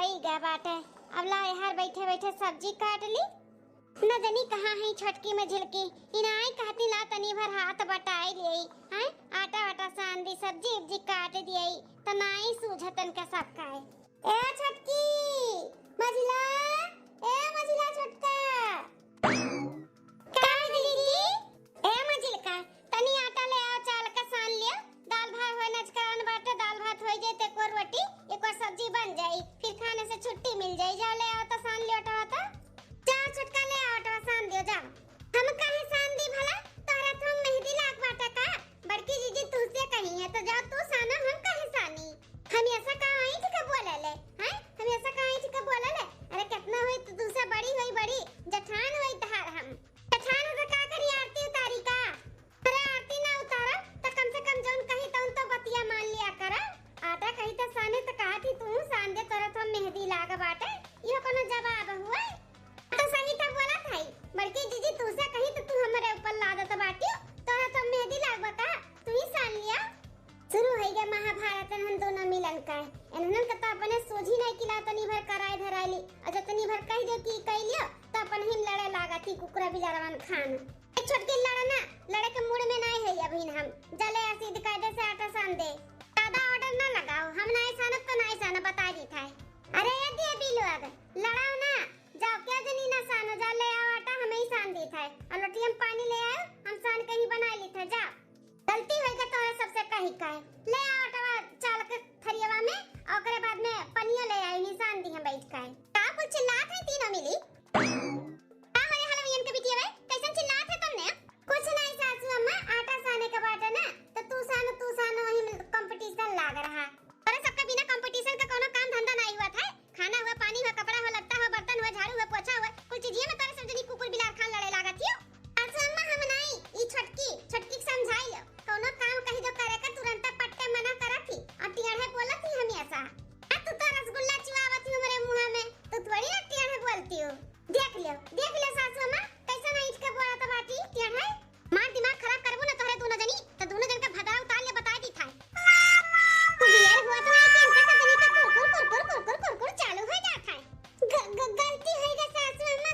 ही गया बाटे। अब ला यार बैठे बैठे सब्जी काट ली। न जानी कहाँ है छटकी में झिलकी। इनाई कहती ला तनी भर हाथ बटाई लियई हैं आटा वाटा सान दी सब्जी उब्जी काट दियई त नाई सूझतन के सब खाए। ए छटकी मझिला, ए मझिला छटका का दीदी। ए मझिल का तनी आटा ले आओ चाल का सान लियो। दाल भात होय नचकान बाटे, दाल भात होई जेते को रोटी एक और सब्जी बन जाई, फिर खाने से छुट्टी मिल जाई। जाओ ले आओ तो सान लियो आटा वाटा। जा छटका ले आओ आटा सान दियो जा। हम काहे सान दी भला? तोरा तो मेहंदी लाग बाटा का बड़की जीजी तुझसे कही है तो जा तू साना, हम काहे सानी? हम ऐसा कहां आई थी का बोले ले हैं? हम ऐसा कहां आई थी का बोले ले? अरे कितना होई तो दूसरा बड़ी होई बड़ी जठान होई तहार। हम जठान हो का करी आरती उतारी का? अरे आरती ना उतारा तो कम से कम जौन कही तौन तो बतिया मान लिया कर। आटा कही तो साने तो कहा थी तू सान दे, तोरा तो मेहंदी लाग बाटे। यो कोनो जवाब हुआ? तो सही तो बोला था बड़की जीजी तुझसे कही तो तू हमारे ऊपर लादत बाटी। तोरा तो मेहंदी लाग बता तू ही सान लिया। शुरू हो गया महाभारत हम दोनों मिलन का। इन्होंने तो अपने सोझी नहीं किला तनी भर कराई धराइली और जतनी भर कह दे कि कह लियो तो अपन हिम लड़े लागा थी कुकरा बिलारवन खान। एक छोटकी लड़ा ना लड़े के मूड में नहीं है अभी। हम जले सीध कायदे से आटा सान दे। ज्यादा ऑर्डर ना लगाओ, हम नहीं सानब तो नहीं सानब बता दी था। अरे ये दे बिलोग लड़ाओ ना, जाओ क्या जनी ना सानो, जा ले आओ आटा हम ही सान दी था। और लोटी हम पानी ले आए हम सान के ही बना ली था। जा गलती होई का तोरा सबसे कही का ले आओ आटा चाल के थरियावा में और ओकरे बाद में पनिया ले आई निशान दी हम बैठ का। का कुछ चिल्लात है तीनों मिली का हमारे हलवियन के बिटिया वे कैसन चिल्लात है तुमने? कुछ नहीं सासू अम्मा, आटा साने का बाटे ना तो तू सानो वही कंपटीशन लाग रहा। अरे सबका बिना कंपटीशन का कोनो काम धंधा नहीं हुआ था। खाना हुआ, पानी हुआ, कपड़ा हुआ, लत्ता हुआ, बर्तन हुआ, झाड़ू हुआ, पोछा हुआ, कुल चीजिए में तारे सब जनी कुकुर बिलार खान लड़े लागा थियो। सासू अम्मा हम नहीं ई छटकी समझाई लो कोनो काम कही जो करे का तुरंत पट्टे मना करा थी और टियाढ़े बोला थी हम ऐसा। तू तो रसगुल्ला चुआवत थी हमारे मुंह में, तू थोड़ी ना टियाढ़े बोलती हो। देख लियो सासू अम्मा कैसा नहीं इसके बोला तो बाटी टियाढ़े। मार दिमाग खराब करबो ना तोरे दोनों जनी तो दोनों जन का भगा उतार ले बता दी था। तू यार हुआ तो है कि इनका सब जनी का कुरकुर चालू हो जाता है। गलती हो गई सासू अम्मा,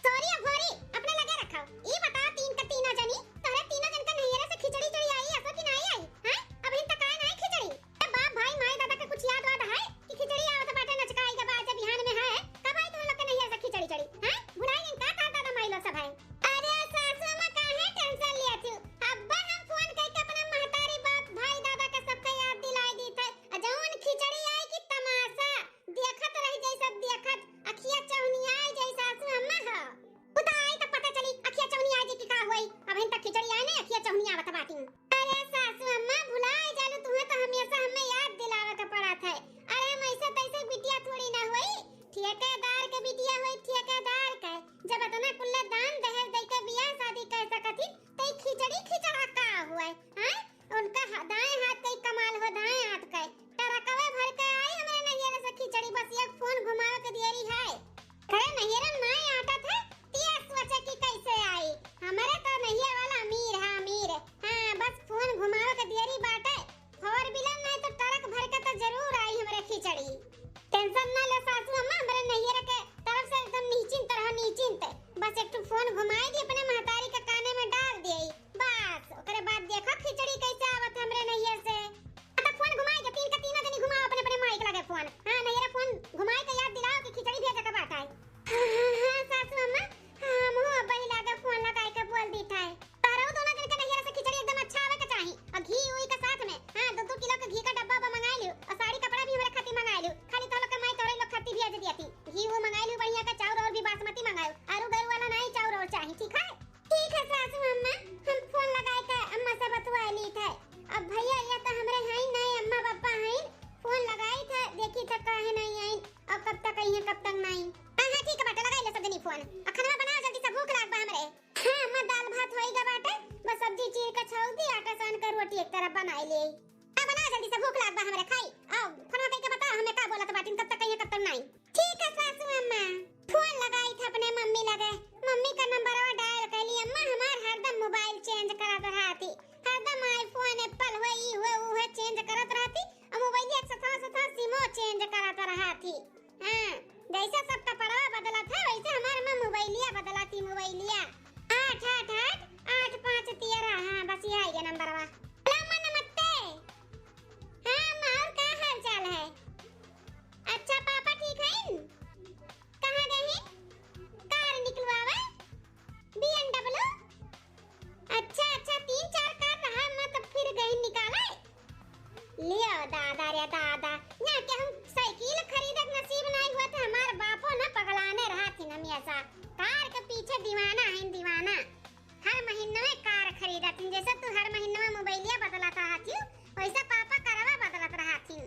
सॉरी अभोरी अपने लगे रखो। ये बता तीन का तीनों जनी तोरे तीनों जन का नैहरा से खिचड़ी चढ़ी आई ऐसा कि नहीं आई हैं? अभी तक आए नहीं खिचड़ी। ए बाप भाई माई दादा का कुछ याद वाद है कि खिचड़ी आवत बाटे नचकाई के बाद जब बिहान में है कब आई तुम लोग के नैहरा से खिचड़ी चढ़ी हैं? भुलाई नहीं का दादा माई लोग सब है। अरे सासू अम्मा काहे टेंशन लिया थी? अब्बा हम फोन करके अपना महतारी बाप भाई दादा का सबका याद दिलाई दी थे। जौन खिचड़ी आई की तमाशा देखत रह जाई सब देखत अखिया चौनिया आई जाई सासू अम्मा ह। उता आई त पता चली अखिया चौनिया आई की का होई। अब इन तक खिचड़ी आई नहीं अखिया चौनिया आवत बाटी। अरे सासू अम्मा भुलाई जालू तुम्हें तो हमेशा हमें याद दिलावत पड़ा था। अरे हम ऐसे तैसे बिटिया थोड़ी ना होई, ठेकेदार के बिटिया होई ठेकेदार के। जब इतना कुल्ला दान दहेज दे के बियाह शादी कर सकती त खिचड़ी खिचड़ा का हुआ हैं? उनका दाएं हाथ कई कमाल हो दाएं हाथ का टरकवे भर के आई हमरे नैहरा से खिचड़ी। बस एक फोन घुमावे के देरी है। खरे नैहरा नहीं आता था तिया सोचे कि कैसे आई। हमारे तो नैहरा वाला अमीर है अमीर। हां बस फोन घुमावे के देरी बाटे। फोर व्हीलर नहीं तो ट्रक भर के तो जरूर आई हमरे खिचड़ी। टेंशन ना ले सासू अम्मा, हमरे नैहरा के तरफ से एकदम निश्चिंत रहो निश्चिंत। बस एक तो फोन घुमाई दी अपने महतारी के काने में डाल देई बस। ओकरे बाद देखो खिचड़ी कैसे आवत हमरे नैहर से। तो फोन घुमाई के तीन का तीनों जनी घुमाओ अपने अपने माइक लगे फोन। हां नैहरा फोन घुमाई के याद दिलाओ कि खिचड़ी भेजे के बात है। हां सासू अम्मा हम हो बही लागे फोन लगाई के बोल दी था। तारो दोनों जन के नैहरा से खिचड़ी एकदम अच्छा आवे के चाहिए और घी हुई के साथ में। हां 2-2 किलो का घी का डब्बा मंगा लियो और साड़ी कपड़ा भी हमारे खातिर मंगा लियो। खाली तो लोग के माई तोरे लोग खातिर भेज दिया थी। घी वो मंगा लियो बढ़िया का, चाउर और भी बासमती मंगायो। आलू गरू वाला नहीं चाउर और चाहिए। ठीक है सासू अम्मा हम फोन लगाए के अम्मा से बतवा ली थे। अब भैया ये तो हमरे हैं नहीं अम्मा पापा हैं। फोन लगाई था देखी था काहे नहीं आई और कब तक आई है कब तक नहीं। हां ठीक है बेटा लगाई ले सब जनी फोन। खाना बना जल्दी से भूख लाग बा हमरे। हां अम्मा दाल भात होईगा बाटे बस सब्जी चीर के छोड़ दी आटा सान कर रोटी एक तरफ बनाई ले। हां बना जल्दी से भूख लाग बा हमरे खाई। आओ खाना कह के बता हमें का बोलत बाटी कब तक आई है कब तक नहीं। ठीक है सासू अम्मा। फोन लगाई था अपने मम्मी लगे, मम्मी का नंबर और डायल कर ली। अम्मा हमार हरदम मोबाइल चेंज करत रहती, हरदम आईफोन एप्पल हुए ई हुए वो चेंज करत रहती। अब मोबाइल एक सथा सिम चेंज करत रहा थी। हाँ, जैसे सब कपड़वा बदला था वैसे हमार में मोबाइलिया बदला थी मोबाइलिया। 88888513। हाँ बस ये है नंबरवा। अम्मा नमस्ते। हाँ अम्मा और क्या हाल चाल है? अच्छा पापा ठीक हैं? कहाँ गए हैं? कार निकलवावे? BMW? अच्छा अच्छा 3-4 कार रहा मैं तो फिर गई निकाले। लियो दादा रे दादा, ना क्या हम साइकिल खरीदक नसीब नहीं हुआ था हमार बापो ना पगलाने रहा थी ना ऐसा। कार के पीछे दीवाना है दीवाना। हर महीने में कार खरीदा थी जैसे तू हर महीने में मोबाइलिया बदलत रहा थी वैसा पापा करवा बदलत रहा थी।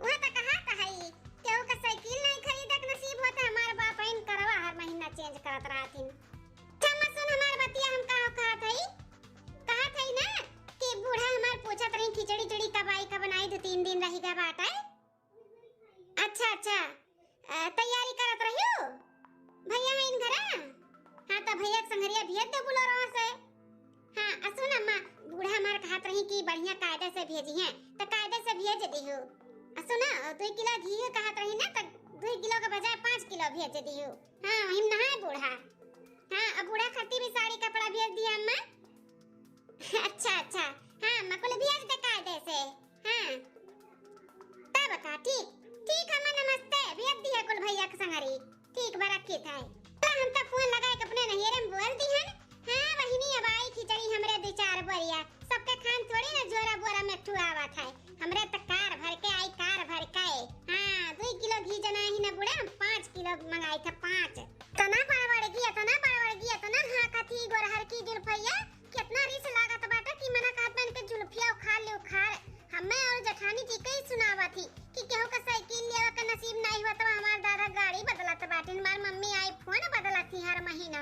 वह तो कहा है केहू का साइकिल नहीं खरीदक नसीब होता हमार बाप इन करवा हर महीना चेंज करत रहा थी। चम्मा सुन हमार बतिया हम कहा थई ना कि बूढ़ा हमार पूछत रही खिचड़ी चड़ी कब आई कब बनाई 2-3 दिन रही गए बाटा। अच्छा अच्छा तैयारी करत रही हो भैया है इन घरा। हाँ तो भैया संगरिया भेज दे बुलोरो से। हाँ सुन अम्मा बूढ़ा हमार कहत रही कि बढ़िया कायदे से भेजी हैं तो कायदे से भेज दियो। सुना 2 किलो घी कहत रही ना तो 2 किलो के बजाय 5 किलो भेज दियो। हाँ वही नहाए बूढ़ा। हाँ अब बूढ़ा खाती भी साड़ी कपड़ा भेज दिया अम्मा। अच्छा अच्छा हाँ अम्मा को भेज दे कायदे से। हाँ तब का ठीक ठीक अम्मा नमस्ते भेज दिया कुल भैया के संगरी। ठीक बा रखी था हम तो फोन लगा के अपने नहिरे में बोल दी हन। हाँ बहिनी अब आई खिचड़ी हमरे 2-4 बोरिया सबके खान थोड़ी ना जोरा बोरा में ठुआवा था हमरे तो कार भर के आई कार भर के। हाँ 2 किलो घी जना ही ना बुढ़ा 5 किलो मंगाई था 5 तना बड़बड़ गया तना हाँ कथी गोरहर की जुल्फिया कितना रिस लागत बाटा कि मना कहत बन के जुल्फिया उखाड़ ले उखाड़। हमें और जठानी जी कई सुनावा थी कि केहू का साइकिल लेवा का नसीब नहीं हुआ तो हमार दादा गाड़ी बदलत बाटे हमार मम्मी आईफोन बदलत थी हर महीना।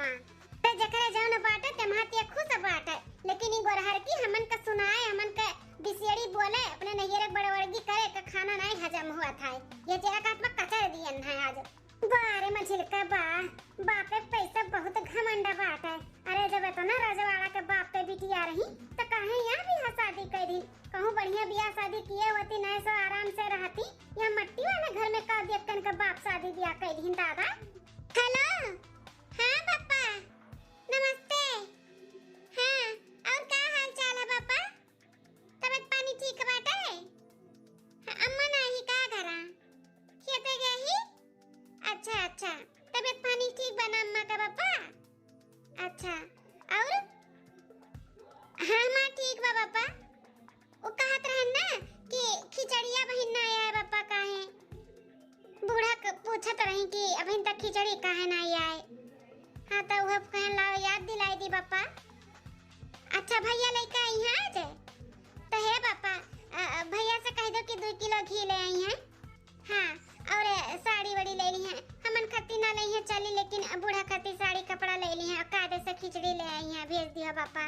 ते जकरे जौन बाटे ते महतिया खुश बाटे लेकिन ई गोरहर की हमन का सुनाए हमन का बिसेड़ी बोले अपने नहिरे बड़वर्गी करे का खाना नहीं हजम हुआ था। ये जरा का में कचर दियन है आज। बारे मझिलका बापे पैसा बहुत घमंडा बाटे। अरे जब तो ना रजवाड़ा के बाप पे बिटिया रही तो काहे यहाँ भी शादी करी कहूँ बढ़िया बियाह शादी किए होती नहीं सो आराम से रहती। यहाँ मट्टी वाले घर में का देखन का बाप शादी बियाह करी दादा। हेलो हाँ पापा नमस्ते। हाँ और क्या हाल चाल है पापा? तबीयत पानी ठीक बाटे? अम्मा नहीं का घरा खेते गई? अच्छा अच्छा तबीयत पानी ठीक बना अम्मा का पापा? अच्छा और हाँ माँ ठीक बा पापा। वो कहत रहन ना कि खिचड़िया बहिन ना आया है पापा काहे? बूढ़ा पूछत रही कि अभी तक खिचड़ी काहे ना आए। हाँ तो वह कहन लाओ याद दिलाई दी पापा। अच्छा भैया लेके आई हैं आज? तो है पापा भैया से कह दो कि 2 किलो घी ले आई हैं। हाँ और साड़ी वड़ी ले ली है हमन खत्ती ना ले है चली लेकिन बूढ़ा खत्ती साड़ी कपड़ा ले ली है कायदे से खिचड़ी ले आई है भेज दिया पापा।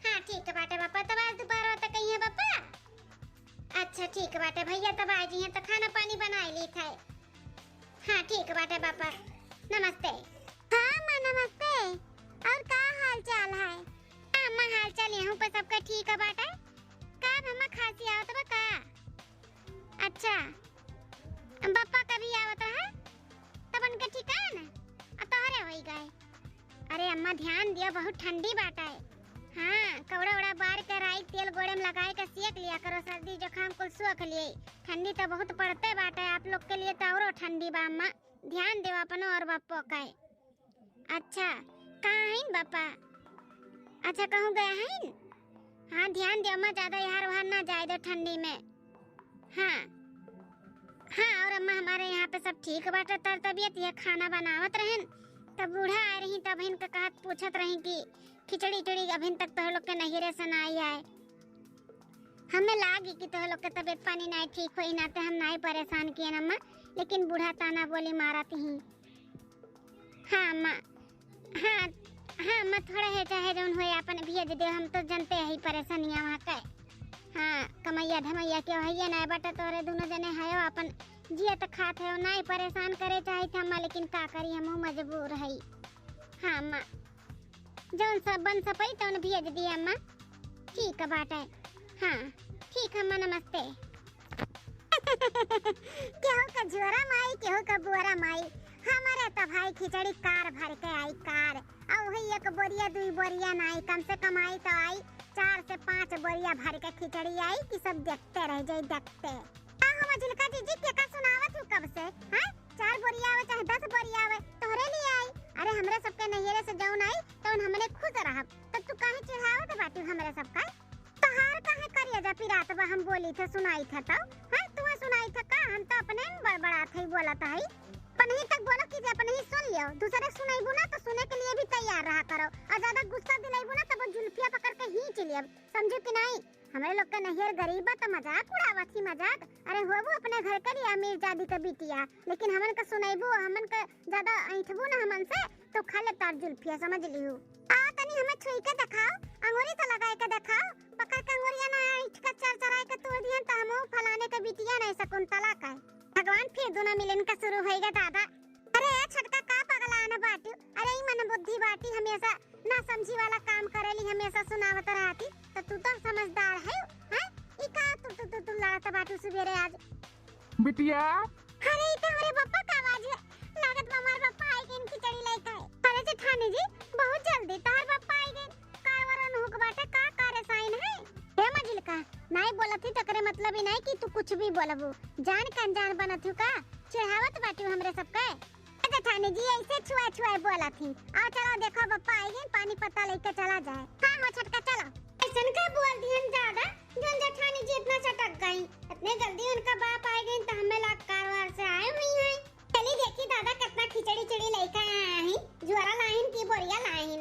हाँ ठीक बाटे पापा तब आज दोपहर तक कहीं है पापा? अच्छा ठीक बाटे भैया तब आ जी हैं तो खाना पानी बना ली था। हाँ ठीक बाटे पापा नमस्ते। हाँ माँ नमस्ते और क्या हाल चाल है? हाँ माँ हाल चाल यहाँ पे सबका ठीक है बाटे। का मम्मा खांसी आवत बा का? अच्छा पापा कभी आवत है तब उनके ठिकान तोहरे होई गए। अरे अम्मा ध्यान दिया बहुत ठंडी बाटा है। हाँ कवड़ा उड़ा बार कर आई तेल गोड़े में लगाए कर सेक लिया करो सर्दी जुकाम कुल सूख लिए। ठंडी तो बहुत पड़ते बाटा है आप लोग के लिए तो और ठंडी बा अम्मा ध्यान देवा अपन और बापो का। अच्छा कहाँ हैं पापा? अच्छा कहूँ गया हैं? हाँ ध्यान दे अम्मा ज्यादा यहाँ वहाँ ना जाए दो ठंडी में। हाँ हाँ और अम्मा हमारे यहाँ पे सब ठीक बाटे तर तबियत ये खाना बनावत रहन तब बूढ़ा आ रही तब इनका कहत पूछत रही कि खिचड़ी टिड़ी अभी तक तो लोग के नहिरे से ना आए। हमें लागी कि तो लोग के तबियत पानी नहीं ठीक हुई ना तो हम नहीं परेशान किए अम्मा लेकिन बूढ़ा ताना बोली मारती ही। हाँ अम्मा हाँ हाँ अम्मा थोड़ा है चाहे जौन हुए अपन भेज दे हम तो जानते हैं परेशानियाँ वहाँ का। हाँ कमैया धमैया के है ना बटा तोरे दोनों जने है अपन जिया तो खाते हो नहीं परेशान करे चाहे थे अम्मा लेकिन का करी हम मजबूर है। हाँ अम्मा जौन सब बन सपई तो भेज दिए अम्मा ठीक है बाटे। हाँ ठीक अम्मा नमस्ते। जुआरा माई केहू का बुआरा माई। हमारे तो भाई खिचड़ी कार भर के आई कार। और वही एक बोरिया दुई बोरिया नहीं, कम से कम आई तो आई 4 से 5 बोरिया भर के खिचड़ी आई कि सब देखते रह जाए देखते। हम झिलका जीजी के का सुनावत हूँ कब से, हैं? 4 बोरिया आवे चाहे 10 बोरिया आवे तोहरे लिए आई। अरे हमरे सबके नैहरे से जौन आई तौन हमने खुद रहब। तो तू काहे चिढ़ावत बाटी हमरे सबका? तहार काहे करिया जा पिरात बा हम बोली थे सुनाई था तो, हैं? तू सुनाई था का? हम तो अपने में बड़बड़ात है बोलत है। पनही तक बोलो कि जे अपने ही सुन लियो, दूसरे सुनाईबू ना तो सुने के लिए भी तैयार रहा करो। और ज्यादा गुस्सा दिलाईबू ना तब जुल्फिया पकड़ के खींच लियो, समझो कि नहीं? हमारे लोग का नैहर गरीब बा तो मजाक उड़ावत ही मजाक। अरे होबू अपने घर के लिए अमीर जादी का बिटिया, लेकिन हमन का सुनाईबू हमन का ज्यादा ऐठबू ना हमन से तो खा ले तार जुल्फिया, समझ लियो। आ तनी हमें छुई के दिखाओ, अंगूरी तो लगाए के दिखाओ, पकड़ के अंगूरिया ना ऐठ के चर चराए के तोड़ दियन त हमहू फलाने के बिटिया नहीं शकुंतला का। भगवान फिर दोनों मिलन का शुरू होएगा दादा। अरे छटका का पगला ना बाटी। अरे ई मन बुद्धि बाटी हमेशा ना समझी वाला काम करेली, हमेशा सुनावत रहती। तो तू तो समझदार है, हैं? ई का तू लड़त बाटू सुबेरे आज बिटिया। अरे ई तो हमारे पापा का आवाज है। लागत हमारे पापा आई के खिचड़ी लेके आए। अरे जेठानी जी बहुत जल्दी तार पापा आई गए। कावरन हुक बाटे का करे साइन है? हे मजिल का नहीं बोलत ही तकरे मतलब ही नहीं कि तू कुछ भी बोलबू। जान के अनजान बनत हूं का? चिढ़ावत बाटू हमरे सबके। जेठानी जी ऐसे छुआ बोलत थी। आओ चलो देखो पापा आई गए, पानी पत्ता लेके चला जाए। हां हो छटका चलो। ऐसन का बोल दिहन ज्यादा जन जेठानी जी इतना चटक गई। इतने जल्दी उनका बाप आ गए तो हमें लाग कारवार से आए हुई हैं। चली देखी दादा कितना खिचड़ी चिड़ी लेके आया है। जुआरा लाइन की बोरिया लाइन